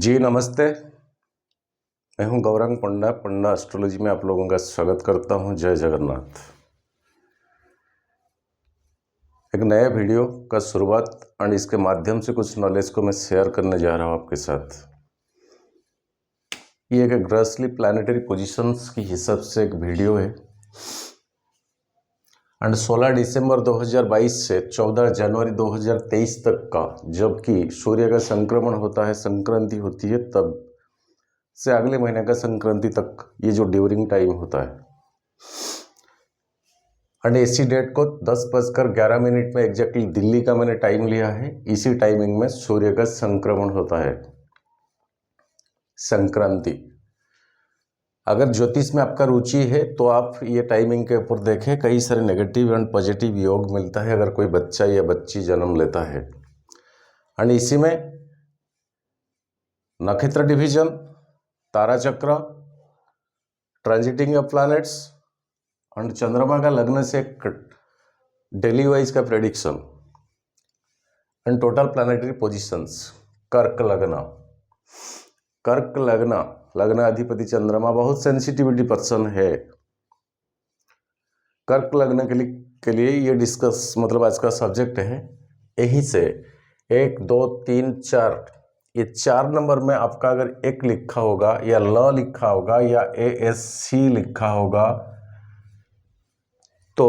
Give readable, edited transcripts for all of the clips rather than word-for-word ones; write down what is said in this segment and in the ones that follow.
जी नमस्ते। मैं हूं गौरंग पंडा। पंडा एस्ट्रोलॉजी में आप लोगों का स्वागत करता हूं। जय जगन्नाथ। एक नए वीडियो का शुरुआत और इसके माध्यम से कुछ नॉलेज को मैं शेयर करने जा रहा हूं आपके साथ। ये एक ग्रहस्थली प्लानिटरी पोजीशंस की हिसाब से एक वीडियो है एंड 16 दिसंबर 2022 से 14 जनवरी 2023 तक का, जबकि सूर्य का संक्रमण होता है, संक्रांति होती है, तब से अगले महीने का संक्रांति तक ये जो ड्यूरिंग टाइम होता है। एंड इसी डेट को 10:11 में एग्जैक्टली दिल्ली का मैंने टाइम लिया है। इसी टाइमिंग में सूर्य का संक्रमण होता है, संक्रांति। अगर ज्योतिष में आपका रुचि है तो आप ये टाइमिंग के ऊपर देखें, कई सारे नेगेटिव एंड पॉजिटिव योग मिलता है अगर कोई बच्चा या बच्ची जन्म लेता है। एंड इसी में नक्षत्र डिवीजन, तारा चक्र, ट्रांजिटिंग ऑफ प्लैनेट्स एंड चंद्रमा का लग्न से डेली वाइज का prediction and total planetary positions. कर्क लग्न, लग्नाधिपति चंद्रमा बहुत सेंसिटिविटी पर्सन है। कर्क लग्न के लिए ये डिस्कस मतलब आज का सब्जेक्ट है। यहीं से 1, 2, 3, 4, ये 4 नंबर में आपका अगर एक लिखा होगा या ल लिखा होगा या ASC लिखा होगा तो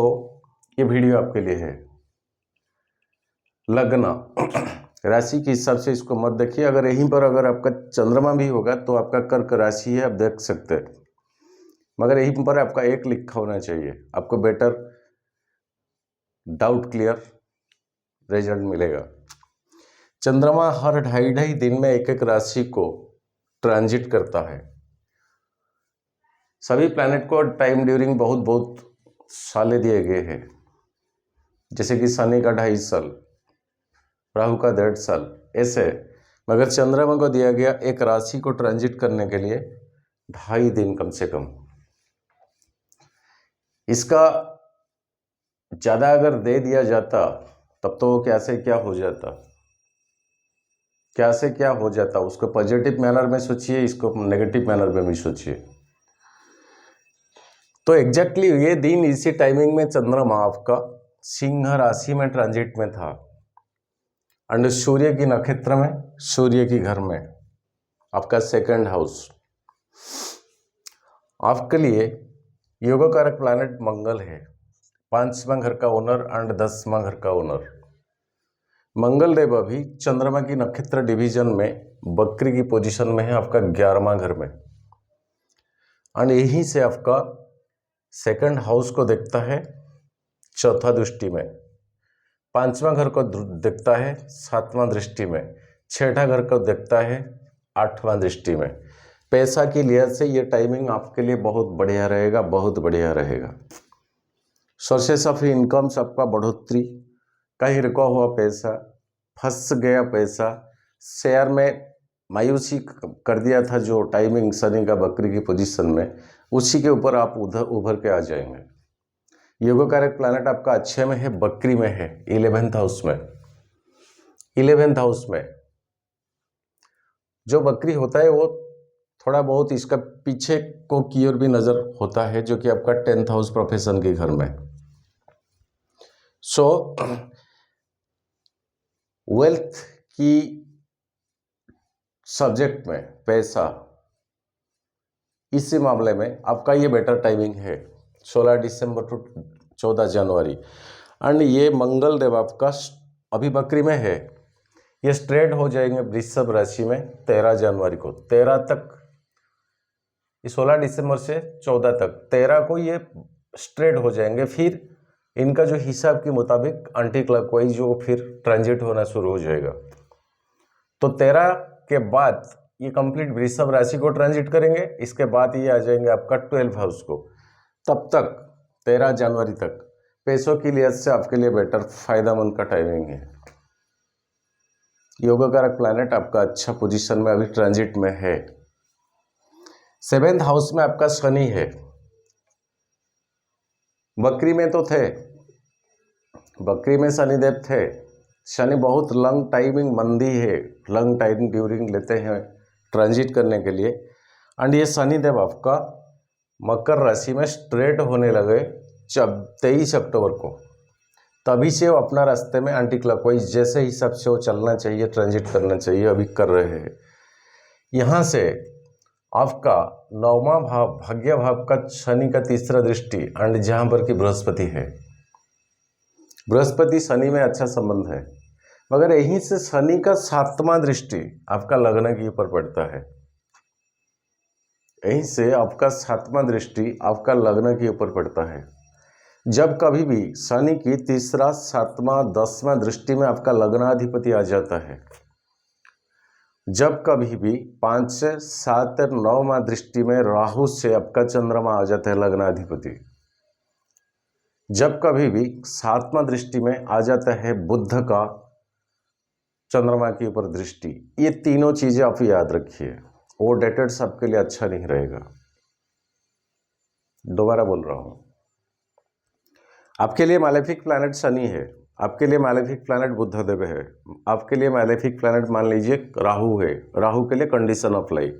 ये वीडियो आपके लिए है। लग्न राशि के हिसाब से इसको मत देखिए। अगर यहीं पर अगर आपका चंद्रमा भी होगा तो आपका कर्क राशि है, आप देख सकते हैं, मगर यहीं पर आपका एक लिखा होना चाहिए, आपको बेटर डाउट क्लियर रिजल्ट मिलेगा। चंद्रमा हर 2.5 दिन में एक राशि को ट्रांजिट करता है। सभी प्लैनेट को टाइम ड्यूरिंग बहुत साले दिए गए हैं, जैसे कि शनि का 2.5 साल, राहु का 1.5 साल, ऐसे। मगर चंद्रमा को दिया गया एक राशि को ट्रांजिट करने के लिए 2.5 दिन कम से कम। इसका ज़्यादा अगर दे दिया जाता तब तो क्या से क्या हो जाता, उसको पॉजिटिव मैनर में सोचिए, इसको नेगेटिव मैनर में भी सोचिए। तो एग्जैक्टली ये दिन इसी टाइमिंग में चंद्रमा आपका सिंह राशि में ट्रांजिट में था एंड सूर्य की नक्षत्र में, सूर्य की घर में, आपका 2nd हाउस। आपके लिए योगकारक प्लैनेट मंगल है, 5वां घर का ओनर एंड 10वां घर का ओनर। मंगल देव अभी चंद्रमा की नक्षत्र डिवीजन में बकरी की पोजीशन में है, आपका 11वां घर में। एंड यहीं से आपका 2nd हाउस को देखता है 4था दृष्टि में, 5वां घर को देखता है 7वां दृष्टि में, 6ठा घर को देखता है 8वां दृष्टि में। पैसा की लिहाज से ये टाइमिंग आपके लिए बहुत बढ़िया रहेगा, सोर्सेस ऑफ इनकम्स आपका बढ़ोतरी, कहीं रुका हुआ पैसा, फंस गया पैसा, शेयर में मायूसी कर दिया था जो टाइमिंग शनि का बकरी की पोजीशन में, उसी के ऊपर आप उभर के आ जाएंगे। योगकारक प्लैनेट आपका अच्छे में है, बकरी में है, 11th हाउस में। 11th हाउस में जो बकरी होता है वो थोड़ा बहुत इसका पीछे को की ओर भी नजर होता है, जो कि आपका 10th हाउस प्रोफेशन के घर में। सो वेल्थ की सब्जेक्ट में पैसा, इसी मामले में आपका ये बेटर टाइमिंग है 16 दिसंबर टू 14 जनवरी। एंड ये मंगल देव आपका अभी बकरी में है, ये स्ट्रेट हो जाएंगे वृषभ राशि में 13 जनवरी को। 13 तक, ये 16 दिसंबर से 14 तक, 13 को ये स्ट्रेट हो जाएंगे। फिर इनका जो हिसाब के मुताबिक एंटी क्लॉकवाइज जो फिर ट्रांजिट होना शुरू हो जाएगा। तो 13 के बाद ये कंप्लीट वृषभ राशि को ट्रांजिट करेंगे, इसके बाद ये आ जाएंगे आपका 12th हाउस को। तब तक 13 जनवरी तक पैसों की लिहाज से आपके लिए बेटर फायदेमंद का टाइमिंग है। योगकारक प्लैनेट आपका अच्छा पोजीशन में अभी ट्रांजिट में है। 7th हाउस में आपका शनि है, बकरी में तो थे, बकरी में शनिदेव थे। शनि बहुत लॉन्ग टाइमिंग मंदी है, लॉन्ग टाइम ड्यूरिंग लेते हैं ट्रांजिट करने के लिए। एंड ये शनिदेव आपका मकर राशि में स्ट्रेट होने लगे 23 अक्टूबर को, तभी से वो अपना रास्ते में एंटी क्लॉकवाइज जैसे हिसाब से वो चलना चाहिए, ट्रांजिट करना चाहिए, अभी कर रहे हैं। यहाँ से आपका 9वां भाव भाग्य भाव का शनि का तीसरा दृष्टि एंड जहाँ पर कि बृहस्पति है, बृहस्पति शनि में अच्छा संबंध है, मगर यहीं से शनि का 7वां दृष्टि आपका लग्न के ऊपर पड़ता है। यहीं से आपका 7वां दृष्टि आपका लग्न के ऊपर पड़ता है। जब कभी भी शनि की तीसरा, 7वां, 10वां दृष्टि में आपका लग्नाधिपति आ जाता है, जब कभी भी 5, 7, 9वां दृष्टि में राहु से आपका चंद्रमा आ जाता है लग्नाधिपति, जब कभी भी 7वां दृष्टि में आ जाता है बुध का चंद्रमा के ऊपर दृष्टि, ये तीनों चीजें आप याद रखिए, वो डेटेड्स आपके लिए अच्छा नहीं रहेगा। दोबारा बोल रहा हूं, आपके लिए मैलेफिक प्लैनेट शनि है, आपके लिए मैलेफिक प्लैनेट बुधदेव है, आपके लिए मैलेफिक प्लैनेट मान लीजिए राहु है। राहु के लिए कंडीशन ऑफ लाइफ,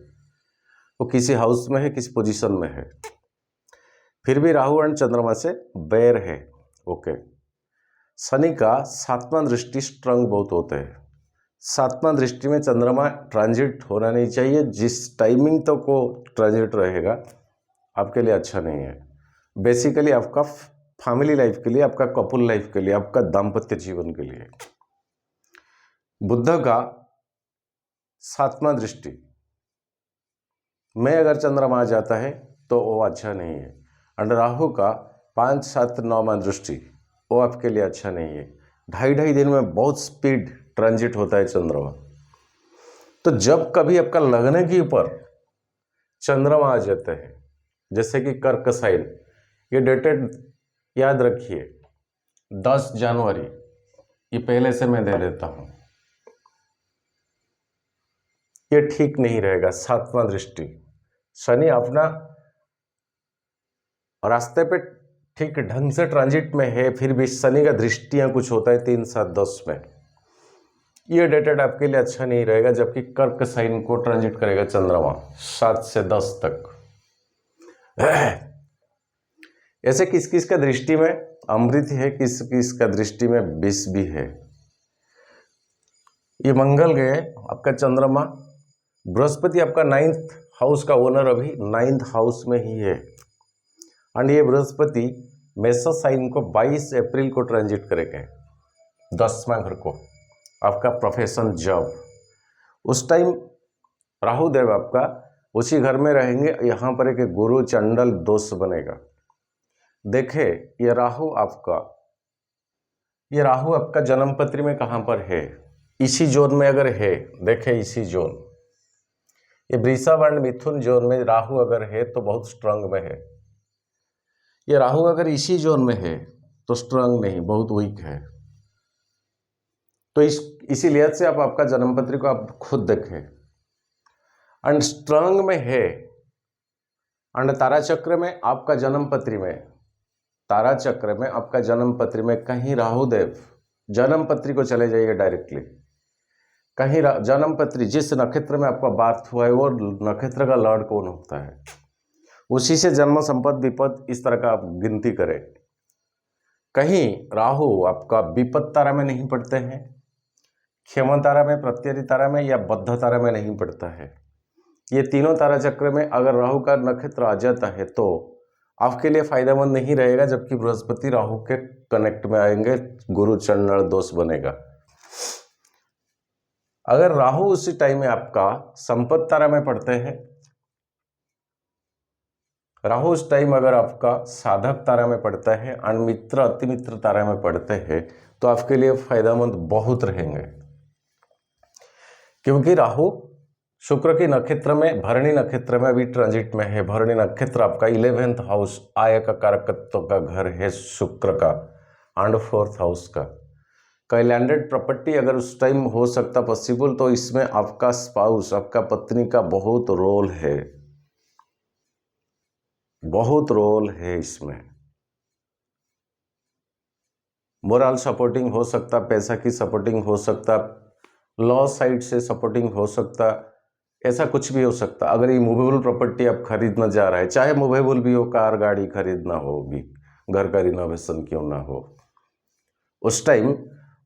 वो किसी हाउस में है, किसी पोजीशन में है, फिर भी राहु एंड चंद्रमा से बैर है। ओके, शनि का 7वां दृष्टि स्ट्रंग बहुत होते हैं। 7वां दृष्टि में चंद्रमा ट्रांजिट होना नहीं चाहिए, जिस टाइमिंग तक तो वो ट्रांजिट रहेगा आपके लिए अच्छा नहीं है। बेसिकली आपका फैमिली लाइफ के लिए, आपका कपल लाइफ के लिए, आपका दाम्पत्य जीवन के लिए। बुध का 7वां दृष्टि में अगर चंद्रमा आ जाता है तो वो अच्छा नहीं है। और राहु का 5, 7, 9वां दृष्टि वो आपके लिए अच्छा नहीं है। 2.5 दिन में बहुत स्पीड ट्रांजिट होता है चंद्रमा। तो जब कभी आपका लग्न के ऊपर चंद्रमा आ जाता है, जैसे कि कर्क साइन, ये डेटेड याद रखिए 10 जनवरी, ये पहले से मैं दे देता हूं, ये ठीक नहीं रहेगा। 7वां दृष्टि, शनि अपना रास्ते पे ठीक ढंग से ट्रांजिट में है, फिर भी शनि का दृष्टियां कुछ होता है 3, 7, 10 में, ये डेटेड आपके लिए अच्छा नहीं रहेगा। जबकि कर्क साइन को ट्रांजिट करेगा चंद्रमा 7 से 10 तक। ऐसे किस किस का दृष्टि में अमृत है, किस किस का दृष्टि में विष भी है। ये मंगल गए आपका चंद्रमा, बृहस्पति आपका 9th हाउस का ओनर अभी 9th हाउस में ही है। एंड ये बृहस्पति मेष साइन को 22 अप्रैल को ट्रांजिट करेंगे 10वां घर को, आपका प्रोफेशन, जॉब। उस टाइम राहु देव आपका उसी घर में रहेंगे। यहाँ पर एक गुरु चंडल दोष बनेगा। देखे ये राहु आपका जन्म पत्री में कहाँ पर है, इसी जोन में अगर है, देखे इसी जोन, ये वृषभ एंड मिथुन जोन में राहु अगर है तो बहुत स्ट्रांग में है। ये राहु अगर इसी जोन में है तो स्ट्रांग नहीं, बहुत वीक है। तो इसी लिहाज से आप आपका जन्म पत्री को आप खुद देखें। एंड स्ट्रांग में है, एंड तारा चक्र में आपका जन्म पत्री में, तारा चक्र में आपका जन्म पत्री में कहीं राहुदेव, जन्म पत्री को चले जाइए डायरेक्टली, कहीं जन्म पत्री जिस नक्षत्र में आपका बार्थ हुआ है वो नक्षत्र का लॉर्ड कौन होता है, उसी से जन्म, संपद, विपद, इस तरह का आप गिनती करें। कहीं राहु आपका विपद तारा में नहीं पड़ते हैं, क्षेम तारा में, प्रत्यरि तारा में या बद्ध तारा में नहीं पड़ता है। ये तीनों तारा चक्र में अगर राहु का नक्षत्र आ जाता है तो आपके लिए फायदेमंद नहीं रहेगा। जबकि बृहस्पति राहु के कनेक्ट में आएंगे, गुरु चंडल दोष बनेगा। अगर राहु उसी टाइम में आपका संपत्ति तारा में पड़ते हैं, राहु उस टाइम अगर आपका साधक तारा में पड़ता है और मित्र, अति मित्र तारा में पड़ते हैं तो आपके लिए फायदेमंद बहुत रहेंगे। क्योंकि राहु शुक्र के नक्षत्र में, भरणी नक्षत्र में अभी ट्रांजिट में है। भरणी नक्षत्र आपका 11th हाउस, आय का कारकत्व का घर है शुक्र का, एंड 4th हाउस का। कई लैंडेड प्रॉपर्टी अगर उस टाइम हो सकता पॉसिबल, तो इसमें आपका स्पाउस, आपका पत्नी का बहुत रोल है, बहुत रोल है इसमें। मोरल सपोर्टिंग हो सकता, पैसा की सपोर्टिंग हो सकता, लॉ साइड से सपोर्टिंग हो सकता, ऐसा कुछ भी हो सकता। अगर ये मूवेबल प्रॉपर्टी आप खरीदना जा रहे हैं, चाहे मूवेबल भी हो, कार गाड़ी खरीदना हो भी, घर का रिनोवेशन क्यों ना हो, उस टाइम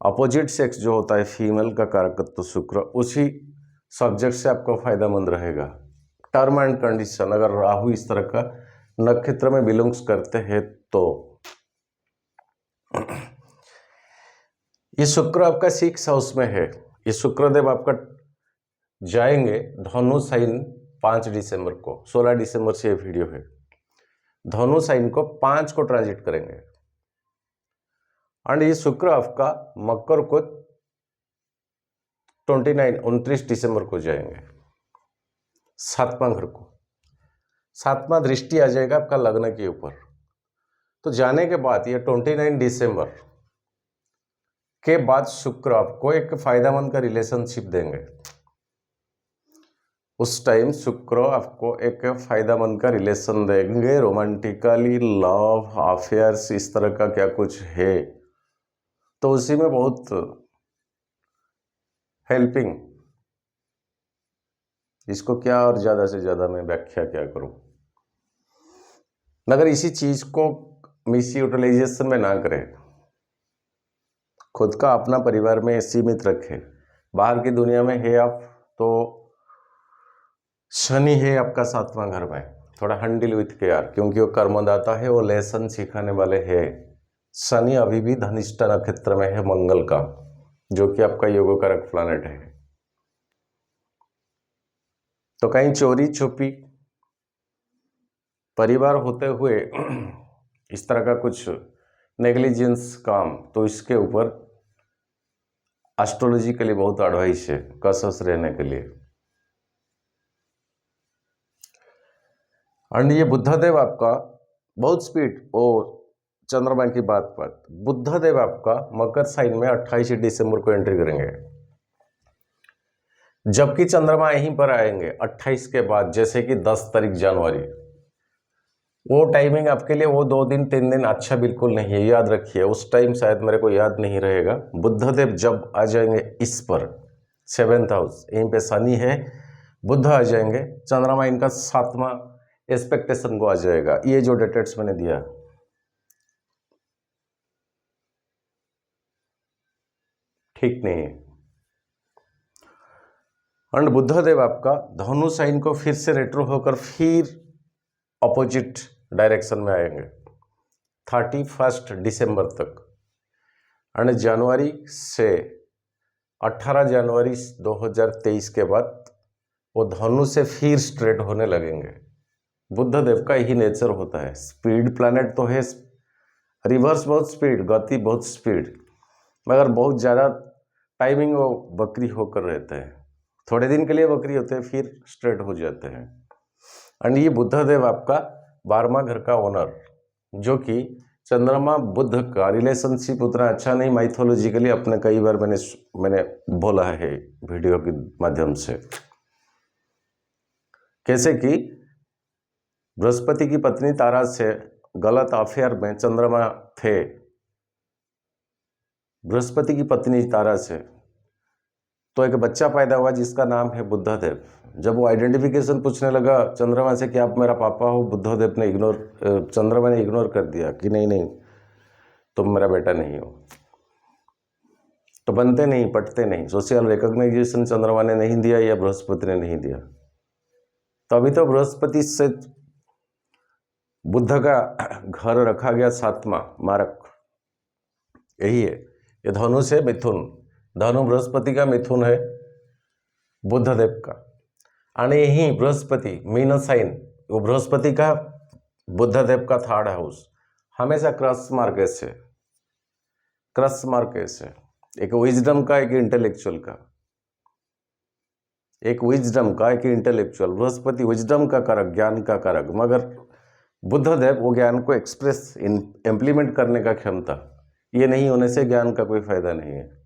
अपोजिट सेक्स जो होता है फीमेल का कारकत्व शुक्र, उसी सब्जेक्ट से आपको फायदामंद रहेगा। टर्म एंड कंडीशन, अगर राहु इस तरह का नक्षत्र में बिलोंग्स करते हैं तो ये शुक्र आपका 6 हाउस में है। ये शुक्रदेव आपका जाएंगे धनु साइन 5 दिसंबर को, 16 दिसंबर से ये वीडियो है। धनु साइन को 5 को ट्रांजिट करेंगे एंड ये शुक्र आपका मकर को 29 दिसंबर को जाएंगे 7वां घर को। 7वां दृष्टि आ जाएगा आपका लग्न के ऊपर। तो जाने के बाद ये 29 दिसंबर के बाद शुक्र आपको एक फायदामंद का रिलेशनशिप देंगे। उस टाइम शुक्र आपको एक फायदामंद का रिलेशन देंगे, रोमांटिकली, लव अफेयर्स इस तरह का क्या कुछ है तो उसी में बहुत हेल्पिंग। इसको क्या और ज़्यादा से ज़्यादा मैं व्याख्या क्या करूं, मगर इसी चीज़ को मिस यूटिलाइजेशन में ना करें, खुद का अपना परिवार में सीमित रखें। बाहर की दुनिया में है आप तो शनि है आपका 7वां घर में, थोड़ा हैंडल विथ केयर, क्योंकि वो कर्मदाता है, वो लेसन सिखाने वाले है। शनि अभी भी धनिष्ठा नक्षत्र में है मंगल का, जो कि आपका योगकारक प्लैनेट है। तो कहीं चोरी छुपी परिवार होते हुए इस तरह का कुछ नेग्लिजेंस काम, तो इसके ऊपर एस्ट्रोलॉजी के लिए बहुत एडवाइस है कसस रहने के लिए। एंड ये बुद्धदेव आपका बहुत स्पीड, और चंद्रमा की बात बुद्धदेव आपका मकर साइन में 28 दिसंबर को एंट्री करेंगे, जबकि चंद्रमा यहीं पर आएंगे 28 के बाद, जैसे कि 10 तारीख जनवरी। वो टाइमिंग आपके लिए वो 2 दिन 3 दिन अच्छा बिल्कुल नहीं है, याद रखिए। उस टाइम शायद मेरे को याद नहीं रहेगा। बुद्धदेव जब आ जाएंगे इस पर 7th हाउस, यहीं पे शनि है, बुद्ध आ जाएंगे, चंद्रमा इनका 7वां एक्सपेक्टेशन को आ जाएगा। ये जो डेटेट्स मैंने दिया ठीक नहीं है। एंड बुद्धदेव आपका धनु साइन को फिर से रेट्रो होकर फिर अपोजिट डायरेक्शन में आएंगे 31 दिसंबर तक। एंड जनवरी से 18 जनवरी 2023 के बाद वो धनु से फिर स्ट्रेट होने लगेंगे। बुद्धदेव का यही नेचर होता है, स्पीड प्लैनेट तो है, रिवर्स बहुत स्पीड, गति बहुत स्पीड, मगर बहुत ज़्यादा टाइमिंग वो बकरी होकर रहते हैं। थोड़े दिन के लिए बकरी होते हैं, फिर स्ट्रेट हो जाते हैं। एंड ये बुद्धदेव आपका 12वां घर का ओनर, जो कि चंद्रमा बुद्ध का रिलेशनशिप उतना अच्छा नहीं माइथोलॉजिकली, अपने कई बार मैंने बोला है वीडियो के माध्यम से। कैसे कि बृहस्पति की पत्नी तारा से गलत अफेयर में चंद्रमा थे, बृहस्पति की पत्नी तारा से, तो एक बच्चा पैदा हुआ जिसका नाम है बुद्धदेव। जब वो आइडेंटिफिकेशन पूछने लगा चंद्रमा से कि आप मेरा पापा हो, बुद्धदेव ने चंद्रमा ने इग्नोर कर दिया कि नहीं तुम मेरा बेटा नहीं हो। तो बनते नहीं, पटते नहीं, सोशल रिकॉग्नाइजेशन चंद्रमा ने नहीं दिया या बृहस्पति ने नहीं दिया। तो अभी तो बृहस्पति से बुद्ध का घर रखा गया 7वां मारक, यही है। ये धनु से मिथुन, धनु बृहस्पति का, मिथुन है बुद्धदेव का। आणि यही बृहस्पति मीन साइन, वो बृहस्पति का बुद्धदेव का 3rd हाउस हमेशा क्रस मार्केस है, क्रस मार्केस है। एक विजडम का, एक इंटेलेक्चुअल का, एक विजडम का, एक इंटेलेक्चुअल। बृहस्पति विजडम का कारक, ज्ञान का कारक, मगर बुद्धदेव वो ज्ञान को एक्सप्रेस इम्प्लीमेंट करने का क्षमता, ये नहीं होने से ज्ञान का कोई फायदा नहीं है।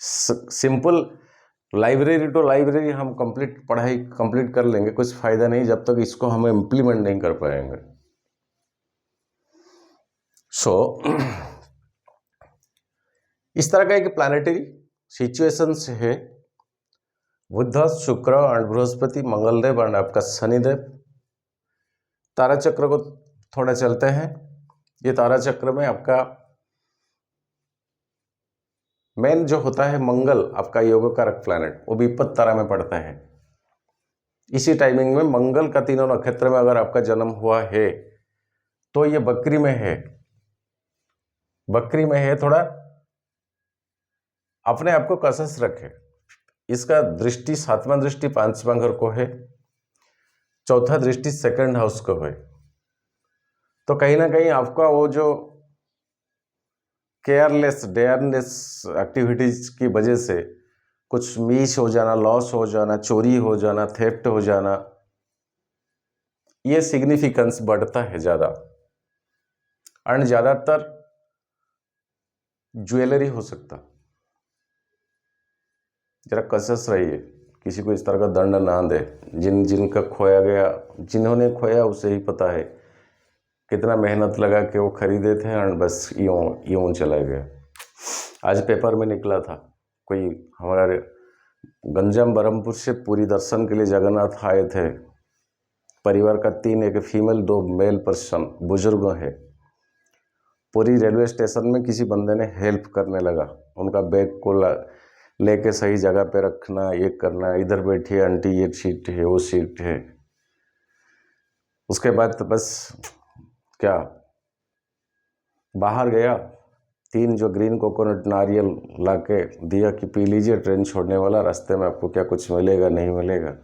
सिंपल लाइब्रेरी टू लाइब्रेरी हम पढ़ाई कंप्लीट कर लेंगे, कुछ फायदा नहीं जब तक इसको हम इम्प्लीमेंट नहीं कर पाएंगे। इस तरह का एक प्लानिटरी सिचुएशंस है। बुध, शुक्र एंड बृहस्पति, मंगलदेव एंड आपका शनिदेव। तारा चक्र को थोड़ा चलते हैं। ये तारा चक्र में आपका मेन जो होता है मंगल, आपका योग कारक प्लैनेट, वो विपत तारा में पड़ता है। इसी टाइमिंग में मंगल का तीनों नक्षत्र में अगर आपका जन्म हुआ है तो ये बकरी में है। बकरी में है, थोड़ा अपने आप को कसस रखे। इसका दृष्टि 7वां दृष्टि 5वां घर को है, चौथा दृष्टि 2nd हाउस को है। तो कहीं ना कहीं आपका वो जो केयरलेस डेयरनेस एक्टिविटीज की वजह से कुछ मिस हो जाना, लॉस हो जाना, चोरी हो जाना, थेफ्ट हो जाना, ये सिग्निफिकेंस बढ़ता है ज़्यादा। एंड ज़्यादातर ज्वेलरी हो सकता। जरा कसस रहिए, किसी को इस तरह का दंड ना दे। जिनका खोया गया, जिन्होंने खोया उसे ही पता है कितना मेहनत लगा के वो खरीदे थे और बस यूं चला गया। आज पेपर में निकला था, कोई हमारे गंजम बरहमपुर से पूरी दर्शन के लिए जगन्नाथ आए थे। परिवार का 3, एक फीमेल 2 मेल पर्सन, बुजुर्ग है। पूरी रेलवे स्टेशन में किसी बंदे ने हेल्प करने लगा, उनका बैग को लेके सही जगह पे रखना, ये करना, इधर बैठिए आंटी, ये सीट है, वो सीट है। उसके बाद तो बस क्या, बाहर गया, 3 जो ग्रीन कोकोनट नारियल लाके दिया कि पी लीजिए, ट्रेन छोड़ने वाला, रास्ते में आपको क्या कुछ मिलेगा नहीं मिलेगा।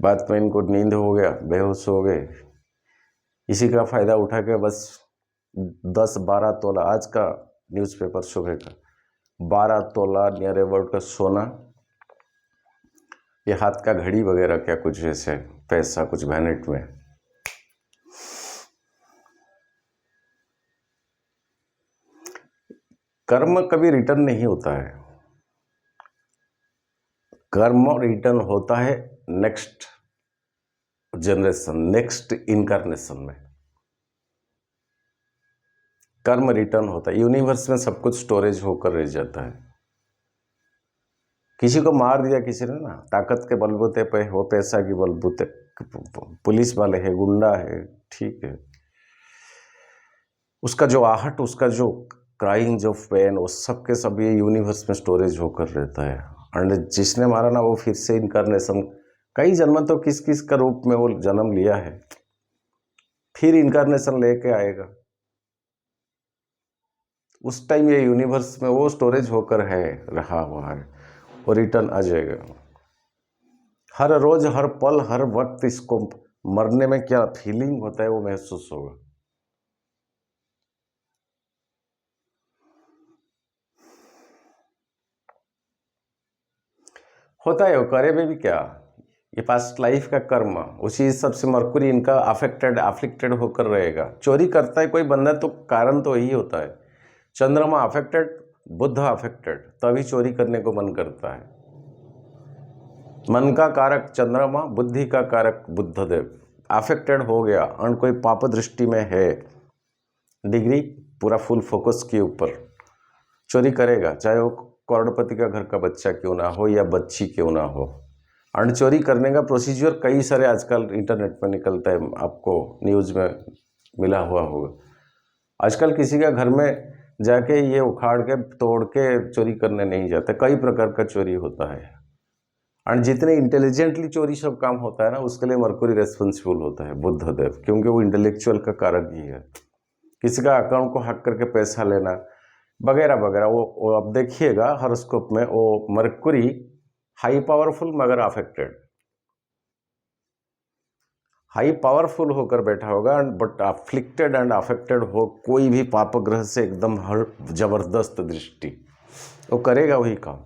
बाद में इनको नींद हो गया, बेहोश हो गए। इसी का फ़ायदा उठा के बस 10-12 तोला, आज का न्यूज़पेपर सुबह का, 12 तोला नियर अबाउट का सोना, ये हाथ का घड़ी वगैरह क्या कुछ ऐसे पैसा कुछ वैनेट में। कर्म कभी रिटर्न नहीं होता है। कर्म रिटर्न होता है नेक्स्ट जनरेशन, नेक्स्ट इनकारनेशन में कर्म रिटर्न होता है। यूनिवर्स में सब कुछ स्टोरेज होकर रह जाता है। किसी को मार दिया किसी ने ना, ताकत के बलबूते पे हो, पैसा की बलबूते, पुलिस वाले है, गुंडा है, ठीक है, उसका जो आहट, उसका जो क्राइंग, जो पेन, वो सब के सब ये यूनिवर्स में स्टोरेज होकर रहता है। एंड जिसने मारा ना, वो फिर से इनकारनेशन, कई जन्म तो किस किस का रूप में वो जन्म लिया है, फिर इनकारनेशन लेके आएगा। उस टाइम ये यूनिवर्स में वो स्टोरेज होकर है, रहा हुआ है, वो रिटर्न आ जाएगा। हर रोज, हर पल, हर वक्त इसको मरने में क्या फीलिंग होता है वो महसूस होगा। होता है, वो करे भी क्या, ये पास्ट लाइफ का कर्म, उसी हिसाब से मरकुरी इनका अफेक्टेड होकर रहेगा। चोरी करता है कोई बंदा तो कारण तो यही होता है, चंद्रमा अफेक्टेड, बुध अफेक्टेड, तभी चोरी करने को मन करता है। मन का कारक चंद्रमा, बुद्धि का कारक बुद्धदेव अफेक्टेड हो गया, और कोई पाप दृष्टि में है, डिग्री पूरा फुल फोकस के ऊपर, चोरी करेगा, चाहे वो करोड़पति का घर का बच्चा क्यों ना हो या बच्ची क्यों ना हो। और चोरी करने का प्रोसीजर कई सारे आजकल इंटरनेट पर निकलता है, आपको न्यूज़ में मिला हुआ होगा। आजकल किसी का घर में जाके ये उखाड़ के तोड़ के चोरी करने नहीं जाते, कई प्रकार का चोरी होता है। और जितने इंटेलिजेंटली चोरी सब काम होता है ना, उसके लिए मरकुरी रेस्पॉन्सिबल होता है, बुद्धदेव, क्योंकि वो इंटेलेक्चुअल का कारक ही है। किसी का अकाउंट को हैक करके पैसा लेना वगैरह वगैरह, वो अब देखिएगा हॉरोस्कोप में वो मरकुरी हाई पावरफुल मगर अफेक्टेड, हाई पावरफुल होकर बैठा होगा, बट अफ्लिक्टेड एंड अफेक्टेड हो कोई भी पाप ग्रह से एकदम हर जबरदस्त दृष्टि, वो करेगा वही काम।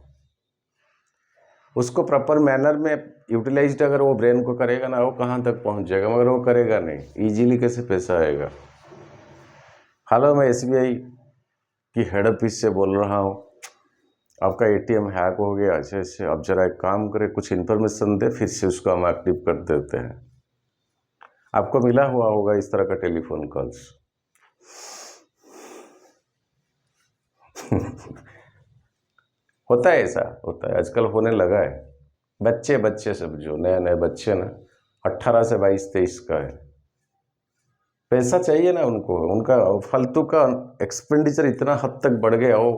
उसको प्रॉपर मैनर में यूटिलाइज्ड अगर वो ब्रेन को करेगा ना, वो कहाँ तक पहुँच जाएगा, मगर वो करेगा नहीं, इजीली कैसे पैसा आएगा। हाल मैं SBI की हेड ऑफिस से बोल रहा हूँ, आपका ATM हैक हो गया, अच्छे से अब जरा एक काम करें, कुछ इन्फॉर्मेशन दे, फिर से उसको हम एक्टिव कर देते हैं। आपको मिला हुआ होगा इस तरह का टेलीफोन कॉल्स। होता है, ऐसा होता है, आजकल होने लगा है। बच्चे बच्चे सब जो नए नए बच्चे ना 18 से 22-23 का है, पैसा चाहिए ना उनको, उनका फालतू का एक्सपेंडिचर इतना हद तक बढ़ गया, वो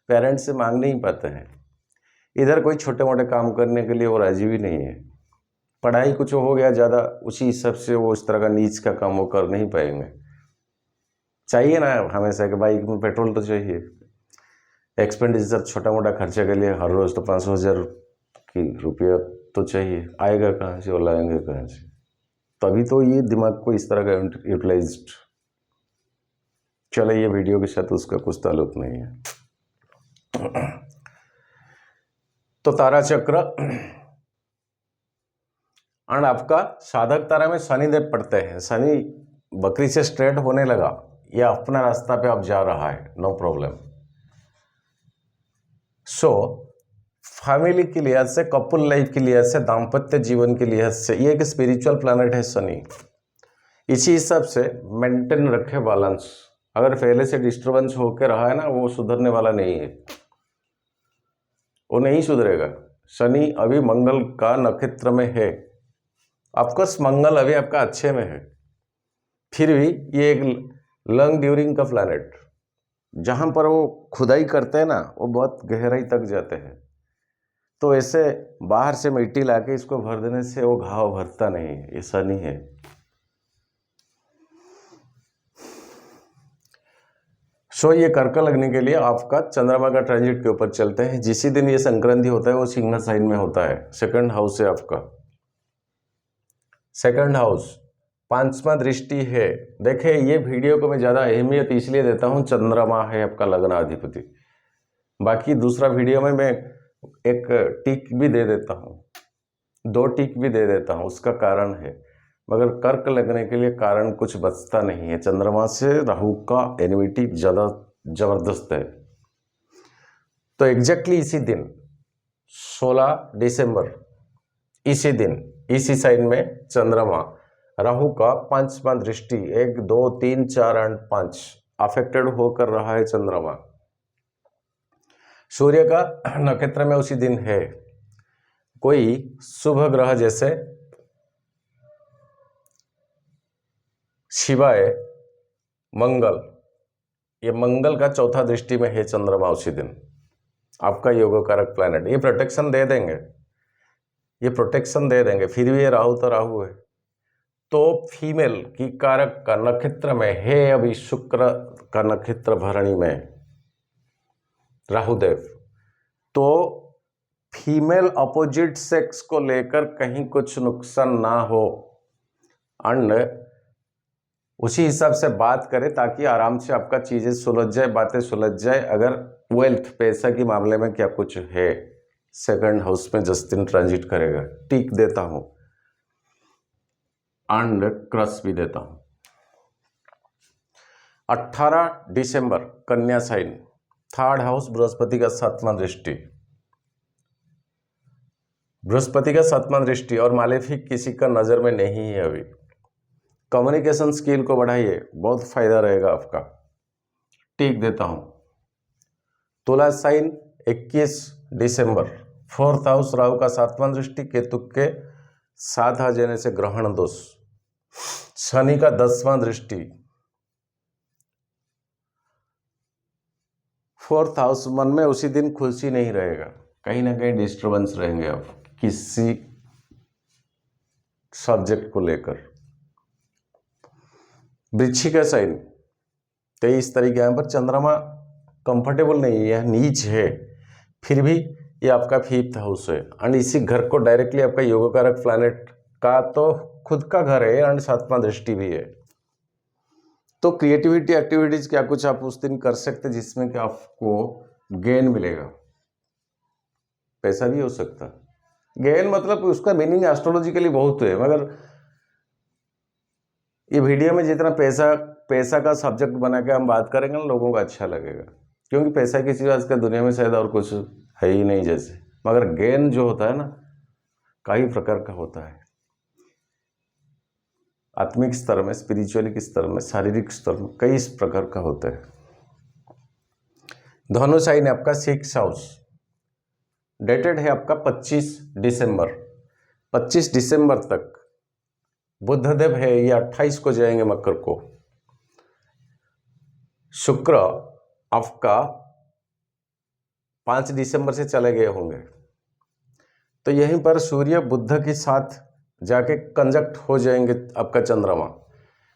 पेरेंट्स से मांग नहीं पाते हैं। इधर कोई छोटे मोटे काम करने के लिए वो राजी भी नहीं है। पढ़ाई कुछ हो गया ज़्यादा, उसी हिसाब से वो उस तरह का नीच का काम वो कर नहीं पाएंगे। चाहिए ना हमेशा कि बाइक में पेट्रोल तो चाहिए, एक्सपेंडिचर छोटा मोटा खर्चे के लिए हर रोज़ तो 500,000 की रुपया तो चाहिए, आएगा कहाँ से, वो लाएंगे कहाँ से? तभी तो ये दिमाग को इस तरह का यूटिलाइज्ड। चले, ये वीडियो के साथ उसका कुछ ताल्लुक नहीं है। तो तारा चक्र और आपका साधक तारा में शनिदेव पड़ते हैं। शनि बकरी से स्ट्रेट होने लगा, ये अपना रास्ता पे अब जा रहा है, नो प्रॉब्लम। सो फैमिली के लिहाज से, कपल लाइफ के लिहाज से, दाम्पत्य जीवन के लिहाज से ये एक स्पिरिचुअल प्लैनेट है शनि। इसी हिसाब से मेंटेन रखे बैलेंस। अगर पहले से डिस्टर्बेंस होकर रहा है ना, वो सुधरने वाला नहीं है, वो नहीं सुधरेगा। शनि अभी मंगल का नक्षत्र में है, ऑफकोर्स मंगल अभी आपका अच्छे में है, फिर भी ये एक लॉन्ग ड्यूरिंग का प्लैनेट, जहाँ पर वो खुदाई करते हैं ना, वो बहुत गहराई तक जाते हैं। तो ऐसे बाहर से मिट्टी लाके इसको भर देने से वो घाव भरता नहीं है, ये शनि है। सो ये कर्क लगने के लिए आपका चंद्रमा का ट्रांजिट के ऊपर चलते हैं। जिसी दिन ये संक्रांति होता है वो सिंह साइन में होता है, सेकंड हाउस है आपका। सेकंड हाउस 5वां दृष्टि है। देखे, ये वीडियो को मैं ज़्यादा अहमियत इसलिए देता हूँ, चंद्रमा है आपका लग्नाधिपति। बाकी दूसरा वीडियो में मैं एक टिक भी दे देता हूँ, 2 टिक भी दे देता हूँ, उसका कारण है। मगर कर्क लगने के लिए कारण कुछ बचता नहीं है। चंद्रमा से राहु का एनिमिटी ज़्यादा जबरदस्त है। तो एग्जैक्टली इसी दिन 16 दिसंबर, इसी दिन इसी साइन में चंद्रमा राहु का 5वां दृष्टि 1, 2, 3, 4 और 5 अफेक्टेड होकर रहा है चंद्रमा। सूर्य का नक्षत्र में उसी दिन है। कोई शुभ ग्रह जैसे शिवाय मंगल, ये मंगल का 4था दृष्टि में है चंद्रमा उसी दिन, आपका योगकारक प्लैनेट। ये प्रोटेक्शन दे देंगे, ये प्रोटेक्शन दे देंगे। फिर भी ये राहु तो राहु है, तो फीमेल की कारक का नक्षत्र में है अभी शुक्र का नक्षत्र भरणी में राहुदेव। तो फीमेल अपोजिट सेक्स को लेकर कहीं कुछ नुकसान ना हो, एंड उसी हिसाब से बात करें ताकि आराम से आपका चीज़ें सुलझ जाए, बातें सुलझ जाए। अगर वेल्थ, पैसा के मामले में क्या कुछ है, सेकंड हाउस में जिस दिन ट्रांजिट करेगा, टिक देता हूं एंड क्रॉस भी देता हूं। 18 दिसंबर कन्या साइन, 3rd हाउस, बृहस्पति का 7वां दृष्टि, बृहस्पति का 7वां दृष्टि और मालेफिक किसी का नज़र में नहीं है अभी। कम्युनिकेशन स्किल को बढ़ाइए, बहुत फायदा रहेगा आपका, टिक देता हूं। तुला साइन 21 दिसंबर, 4th हाउस, राहु का 7वां दृष्टि, केतु के साथ आ जाने से ग्रहण दोष, शनि का 10वां दृष्टि, 4th हाउस। मन में उसी दिन खुशी नहीं रहेगा, कहीं ना कहीं डिस्टर्बेंस रहेंगे आप किसी सब्जेक्ट को लेकर। वृश्चिक साइन 23 तारीख, यहाँ पर चंद्रमा कंफर्टेबल नहीं है, यह नीच है, फिर भी ये आपका 5th हाउस है एंड इसी घर को डायरेक्टली आपका योगकारक प्लैनेट का तो खुद का घर है एंड 7वां दृष्टि भी है। तो क्रिएटिविटी एक्टिविटीज क्या कुछ आप उस दिन कर सकते जिसमें कि आपको गेन मिलेगा, पैसा भी हो सकता। गेन मतलब उसका मीनिंग एस्ट्रोलॉजिकली बहुत है, मगर ये वीडियो में जितना पैसा का सब्जेक्ट बना के हम बात करेंगे ना, लोगों को अच्छा लगेगा, क्योंकि पैसा किसी आज का दुनिया में शायद और कुछ है ही नहीं जैसे। मगर गेन जो होता है ना, कई प्रकार का होता है, आत्मिक स्तर में, स्पिरिचुअलिक स्तर में, शारीरिक स्तर में, कई इस प्रकार का होता है। धनु साइन आपका 6th हाउस, डेटेड है आपका 25 दिसंबर। 25 दिसंबर तक बुधदेव है, ये 28 को जाएंगे मकर को। शुक्र आपका 5 दिसंबर से चले गए होंगे, तो यहीं पर सूर्य बुध के साथ जाके कंजक्ट हो जाएंगे आपका चंद्रमा।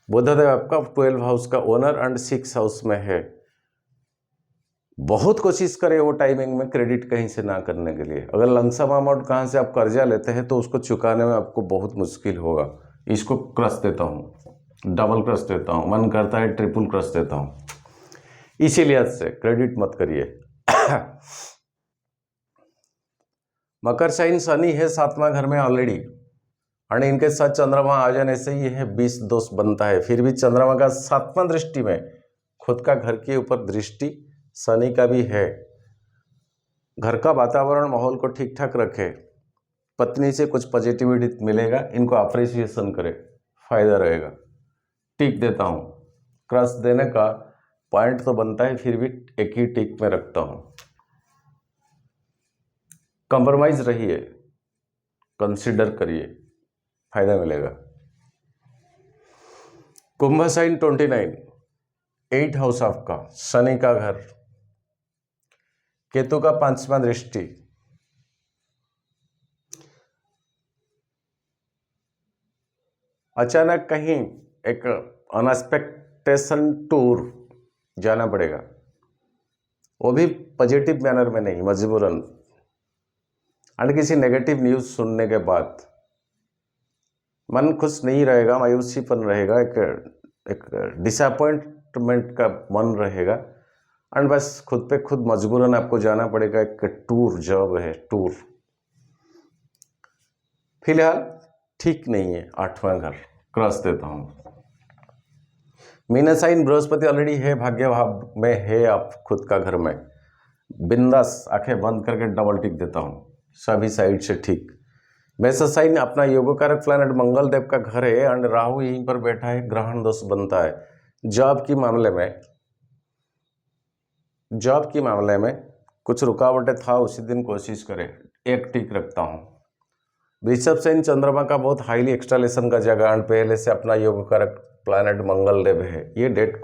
बुधदेव आपका 12 हाउस का ओनर एंड 6 हाउस में है। बहुत कोशिश करें वो टाइमिंग में क्रेडिट कहीं से ना करने के लिए। अगर लमसम अमाउंट कहाँ से आप कर्जा लेते हैं तो उसको चुकाने में आपको बहुत मुश्किल होगा। इसको क्रश देता हूँ, डबल क्रश देता हूँ, मन करता है ट्रिपल क्रश देता हूँ। इसीलिए से क्रेडिट मत करिए। मकर साइन शनि है 7वां घर में ऑलरेडी, और इनके साथ चंद्रमा आ जाने से ये है 20 दोष बनता है। फिर भी चंद्रमा का 7वां दृष्टि में खुद का घर के ऊपर दृष्टि शनि का भी है। घर का वातावरण माहौल को ठीक ठाक रखे, पत्नी से कुछ पॉजिटिविटी मिलेगा, इनको अप्रिसिएशन करें, फायदा रहेगा। टिक देता हूँ, क्रश देने का पॉइंट तो बनता है, फिर भी एक ही टिक में रखता हूँ। कंप्रोमाइज रहिए, कंसिडर करिए, फायदा मिलेगा। कुंभ साइन 29, 8 हाउस आपका, शनि का घर, केतु का 5वां दृष्टि। अचानक कहीं एक अनएक्सपेक्टेशन टूर जाना पड़ेगा, वो भी पॉजिटिव मैनर में नहीं, मजबूरन। और किसी नेगेटिव न्यूज़ सुनने के बाद मन खुश नहीं रहेगा, मायूसीपन रहेगा, एक डिसअपॉइंटमेंट का मन रहेगा, और बस खुद पे खुद मजबूरन आपको जाना पड़ेगा। एक टूर जॉब है, टूर फिलहाल ठीक नहीं है। 8वां घर क्रॉस देता हूँ। मीन साइन बृहस्पति ऑलरेडी है, भाग्य भाव में है, आप खुद का घर में बिंदास आंखें बंद करके डबल टिक देता हूँ, सभी साइड से ठीक। मेष साइन अपना योगकारक प्लैनेट मंगल देव का घर है, एंड राहु यहीं पर बैठा है, ग्रहण दोष बनता है। जॉब के मामले में कुछ रुकावटें था, उसी दिन कोशिश करें, एक टिक रखता हूँ। वृषभ साइन चंद्रमा का बहुत हाईली एक्सटालेशन का जगह, एंड पहले से अपना योगकारक प्लैनेट मंगल देव है। ये डेट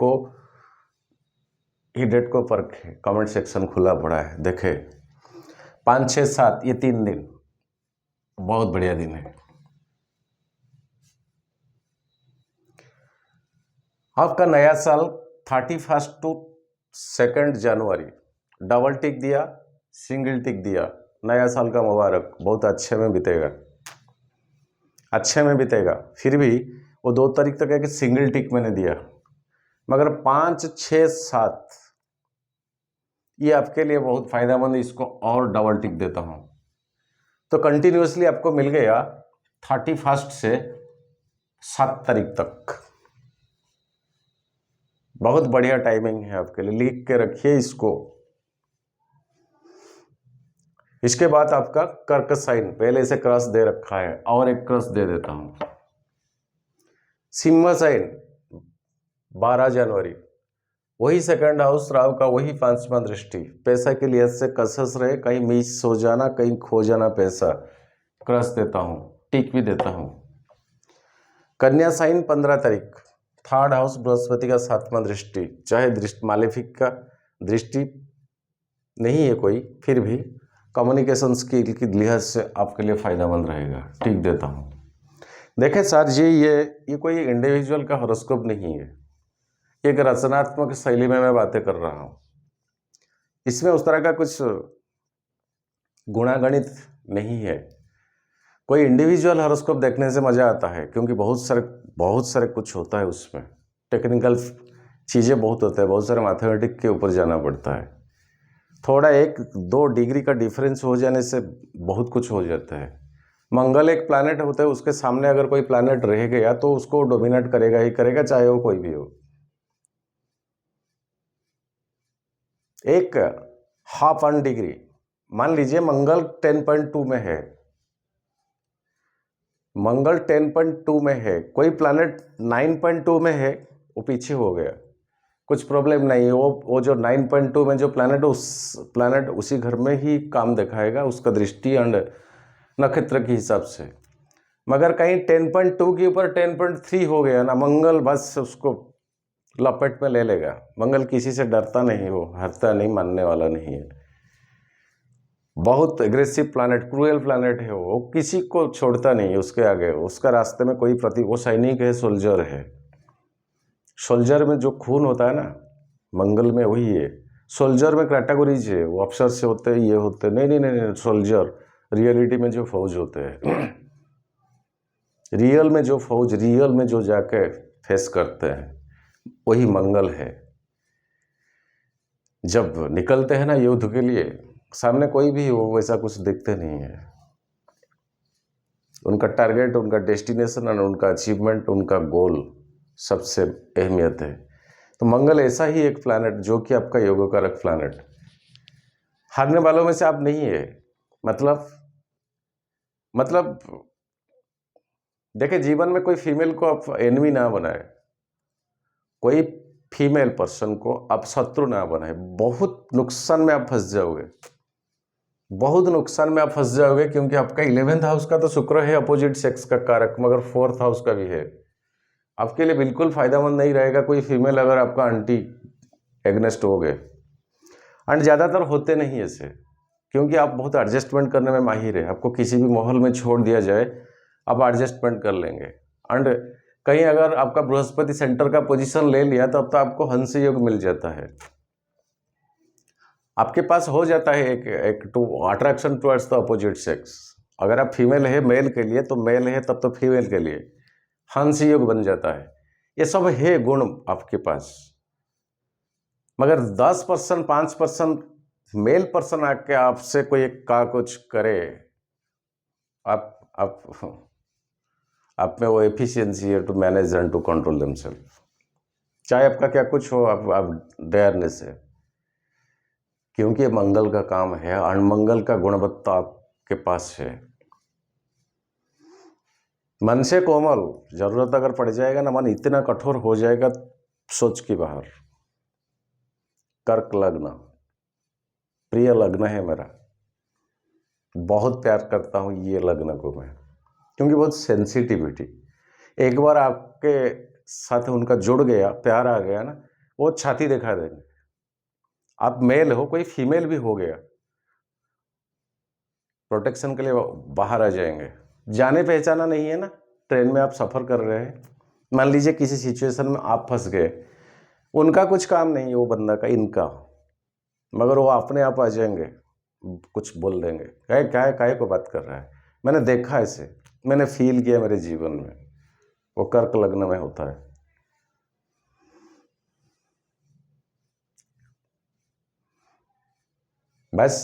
को परखे, कमेंट सेक्शन खुला पड़ा है, देखे 5, 6, 7 ये 3 दिन बहुत बढ़िया दिन है। आपका नया साल 31 टू 2 जनवरी, डबल टिक दिया, सिंगल टिक दिया, नया साल का मुबारक, बहुत अच्छे में बीतेगा। फिर भी वो 2 तारीख तक है कि सिंगल टिक मैंने दिया, मगर 5, 6, 7 ये आपके लिए बहुत फायदेमंद, इसको और डबल टिक देता हूँ। तो कंटिन्यूसली आपको मिल गया 31 से 7 तारीख तक, बहुत बढ़िया टाइमिंग है आपके लिए, लिख के रखिए इसको। इसके बाद आपका कर्क साइन, पहले से क्रॉस दे रखा है, और एक क्रॉस दे देता हूं। सिंह साइन 12 जनवरी, वही 2nd हाउस, राहु का वही 5वां दृष्टि। पैसा के लिए से कसस रहे, कहीं मिस हो जाना, कहीं खो जाना पैसा, क्रॉस देता हूं, टिक भी देता हूं। कन्या साइन 15 तारीख, 3rd हाउस, बृहस्पति का 7वां दृष्टि। चाहे मालेफिक का दृष्टि नहीं है कोई, फिर भी कम्युनिकेशन स्किल की लिहाज से आपके लिए फायदेमंद रहेगा, टिक देता हूँ। देखें सर जी, ये कोई इंडिविजुअल का हॉरोस्कोप नहीं है, एक रचनात्मक शैली में मैं बातें कर रहा हूँ। इसमें उस तरह का कुछ गुणागणित नहीं है। कोई इंडिविजुअल हॉरोस्कोप देखने से मज़ा आता है, क्योंकि बहुत सारे कुछ होता है उसमें, टेक्निकल चीज़ें बहुत होता है, बहुत सारे मैथमेटिक के ऊपर जाना पड़ता है। थोड़ा 1-2 डिग्री का डिफरेंस हो जाने से बहुत कुछ हो जाता है। मंगल एक प्लैनेट होता है, उसके सामने अगर कोई प्लैनेट रह गया तो उसको डोमिनेट करेगा ही करेगा, चाहे वो कोई भी हो। एक 1/2 डिग्री, मान लीजिए मंगल 10.2 में है, मंगल 10.2 में है, कोई प्लैनेट 9.2 में है, वो पीछे हो गया, कुछ प्रॉब्लम नहीं है। वो जो 9.2 में जो प्लैनेट प्लैनेट उसी घर में ही काम दिखाएगा, उसका दृष्टि एंड नक्षत्र के हिसाब से। मगर कहीं 10.2 के ऊपर 10.3 हो गया ना मंगल, बस उसको लपेट में ले लेगा। मंगल किसी से डरता नहीं, वो हरता नहीं, मानने वाला नहीं है। बहुत एग्रेसिव प्लैनेट, क्रूएल प्लैनेट है वो किसी को छोड़ता नहीं है उसके आगे। उसका रास्ते में कोई वो सैनिक है, सोल्जर है। सोल्जर में जो खून होता है ना, मंगल में वही है। सोल्जर में कैटेगरीज है, वो अफसर से होते हैं, ये होते हैं, नहीं, सोल्जर रियलिटी में जो फौज होते हैं, रियल में जो फौज, रियल में जो जाके फेस करते हैं, वही मंगल है। जब निकलते हैं ना युद्ध के लिए, सामने कोई भी हो वैसा कुछ दिखते नहीं है। उनका टारगेट, उनका डेस्टिनेशन और उनका अचीवमेंट, उनका गोल सबसे अहमियत है। तो मंगल ऐसा ही एक प्लैनेट जो कि आपका योगकारक प्लैनेट, हारने वालों में से आप नहीं है। मतलब देखिए, जीवन में कोई फीमेल को आप एनिमी ना बनाए, कोई फीमेल पर्सन को आप शत्रु ना बनाए। बहुत नुकसान में आप फंस जाओगे, बहुत नुकसान में आप फंस जाओगे, क्योंकि आपका 11th हाउस का तो शुक्र है अपोजिट सेक्स का कारक, मगर 4th हाउस का भी है। आपके लिए बिल्कुल फायदेमंद नहीं रहेगा कोई फीमेल अगर आपका आंटी एग्नेस्ट हो गए। एंड ज़्यादातर होते नहीं ऐसे, क्योंकि आप बहुत एडजस्टमेंट करने में माहिर है। आपको किसी भी माहौल में छोड़ दिया जाए, आप एडजस्टमेंट कर लेंगे। एंड कहीं अगर आपका बृहस्पति सेंटर का पोजीशन ले लिया तो अब तो आपको हंस योग मिल जाता है। आपके पास हो जाता है एक attraction towards the opposite sex. अगर आप फीमेल है मेल के लिए तो मेल है, तब तो फीमेल के लिए हंस योग बन जाता है। ये सब है गुण आपके पास। मगर 10% 5% मेल पर्सन आके आपसे कोई का कुछ करे, आप में वो एफिशिएंसी है to manage and to control themselves. चाहे आपका क्या कुछ हो, आप डेयरनेस है, क्योंकि ये मंगल का काम है। अणमंगल का गुणवत्ता आपके पास है। मन से कोमल, जरूरत अगर पड़ जाएगा ना, मन इतना कठोर हो जाएगा सोच के बाहर। कर्क लग्न प्रिय लग्न है मेरा, बहुत प्यार करता हूँ ये लग्न को मैं, क्योंकि बहुत सेंसिटिविटी, एक बार आपके साथ उनका जुड़ गया, प्यार आ गया ना, वो छाती दिखा देंगे। आप मेल हो, कोई फीमेल भी हो गया, प्रोटेक्शन के लिए बाहर आ जाएंगे। जाने पहचाना नहीं है ना, ट्रेन में आप सफ़र कर रहे हैं, मान लीजिए किसी सिचुएशन में आप फंस गए, उनका कुछ काम नहीं है वो बंदा का, इनका, मगर वो अपने आप आ जाएंगे, कुछ बोल देंगे, काहे को बात कर रहा है। मैंने देखा ऐसे, मैंने फील किया मेरे जीवन में, वो कर्क लग्न में होता है। बस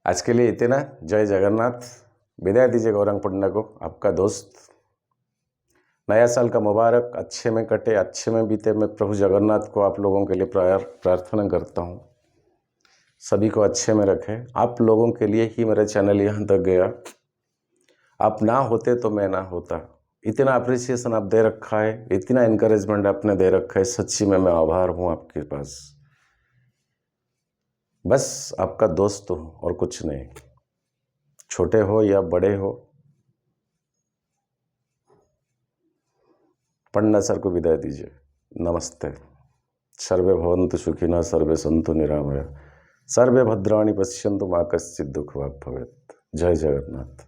आज के लिए इतना। जय जगन्नाथ। विदाई दीजिए गौरंग पंडा को, आपका दोस्त। नया साल का मुबारक, अच्छे में कटे, अच्छे में बीते। मैं प्रभु जगन्नाथ को आप लोगों के लिए प्रार्थना करता हूँ, सभी को अच्छे में रखे। आप लोगों के लिए ही मेरा चैनल यहाँ तक गया। आप ना होते तो मैं ना होता। इतना अप्रिसिएशन आप दे रखा है, इतना इनकरेजमेंट आपने दे रखा है, सच्ची में मैं आभार हूँ आपके पास। बस आपका दोस्त हूँ और कुछ नहीं। छोटे हो या बड़े हो, पंडा सर को विदाई दीजिए। नमस्ते। सर्वे भवन्तु सुखिनः, सर्वे सन्तु निरामया, सर्वे भद्राणि पश्यन्तु मा कश्चित् दुःखभाग् भवेत्। जय जगन्नाथ।